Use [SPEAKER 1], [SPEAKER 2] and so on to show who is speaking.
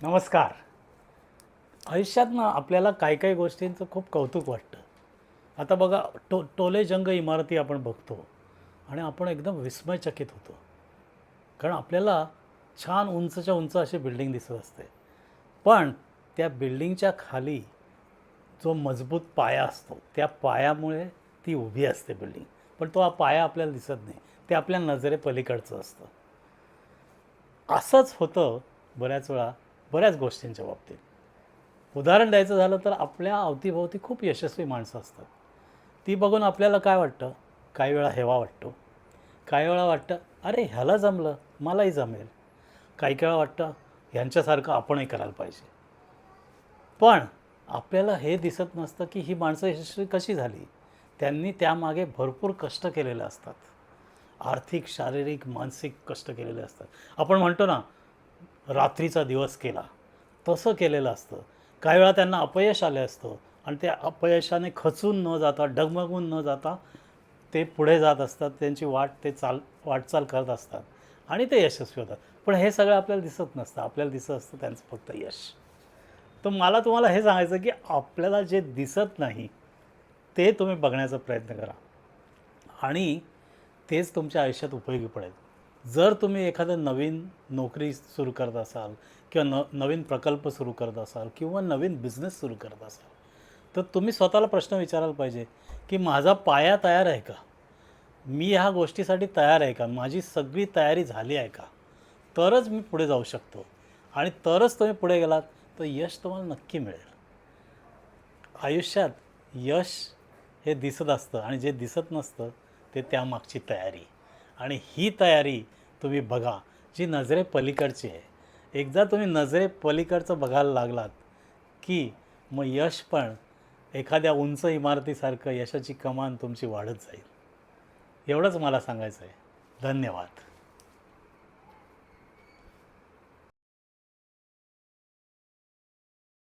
[SPEAKER 1] नमस्कार. आयुष्यात ना आपल्याला काही काही गोष्टींचं खूप कौतुक वाटतं. आता बघा टोले जंग इमारती आपण बघतो आणि आपण एकदम विस्मयचकित होतो. कारण आपल्याला छान उंचच्या उंच अशी बिल्डिंग दिसत असते. पण त्या बिल्डिंगच्या खाली जो मजबूत पाया असतो, त्या पायामुळे ती उभी असते बिल्डिंग. पण तो हा पाया आपल्याला दिसत नाही. ते आपल्या नजरेपलीकडचं असतं. असंच होतं बऱ्याच वेळा बऱ्याच गोष्टींच्या बाबतीत. उदाहरण द्यायचं झालं तर आपल्या अवतीभोवती खूप यशस्वी माणसं असतात. ती बघून आपल्याला काय वाटतं? काही वेळा हेवा वाटतो. काही वेळा वाटतं, "अरे ह्याला जमलं, मलाही जमेल." काही वेळा वाटतं, "ह्यांच्यासारखं आपणही करायला पाहिजे." पण आपल्याला हे दिसत नसतं, की ही माणसं यशस्वी कशी झाली? त्यांनी त्यामागे भरपूर कष्ट केलेले असतात. आर्थिक, शारीरिक, मानसिक कष्ट केलेले असतात. आपण म्हणतो ना, रात्रीचा दिवस केला, तसं केलेलं असतं. काही वेळा त्यांना अपयश आलं असतं आणि त्या अपयशाने खचून न जाता, डगमगून न जाता ते पुढे जात असतात. त्यांची वाटचाल करत असतात आणि ते यशस्वी होतात. पण हे सगळं आपल्याला दिसत नसतं. आपल्याला दिसत असतं त्यांचं फक्त यश. तर मला तुम्हाला हे सांगायचं की आपल्याला जे दिसत नाही, ते तुम्ही बघण्याचा प्रयत्न करा आणि तेच तुमच्या आयुष्यात उपयोगी पडेल. जर तुम्ही एखादं नवीन नोकरी सुरू करत असाल किंवा नवीन प्रकल्प सुरू करत असाल किंवा नवीन बिझनेस सुरू करत असाल, तर तुम्ही स्वतःला प्रश्न विचारायला पाहिजे, की माझा पाया तयार आहे का? मी ह्या गोष्टीसाठी तयार आहे का? माझी सगळी तयारी झाली आहे का? तरच मी पुढे जाऊ शकतो आणि तरच तुम्ही पुढे गेलात, तर यश तुम्हाला नक्की मिळेल. आयुष्यात यश हे दिसत असतं आणि जे दिसत नसतं ते त्यामागची तयारी आणि ही तयारी तुम्ही बघा जी नजरेपलीकडची आहे. एकदा तुम्ही नजरेपलीकडचं बघायला लागलात की मग यश पण एखाद्या उंच इमारतीसारखं यशाची कमान तुमची वाढत जाईल. एवढंच मला सांगायचं आहे. धन्यवाद.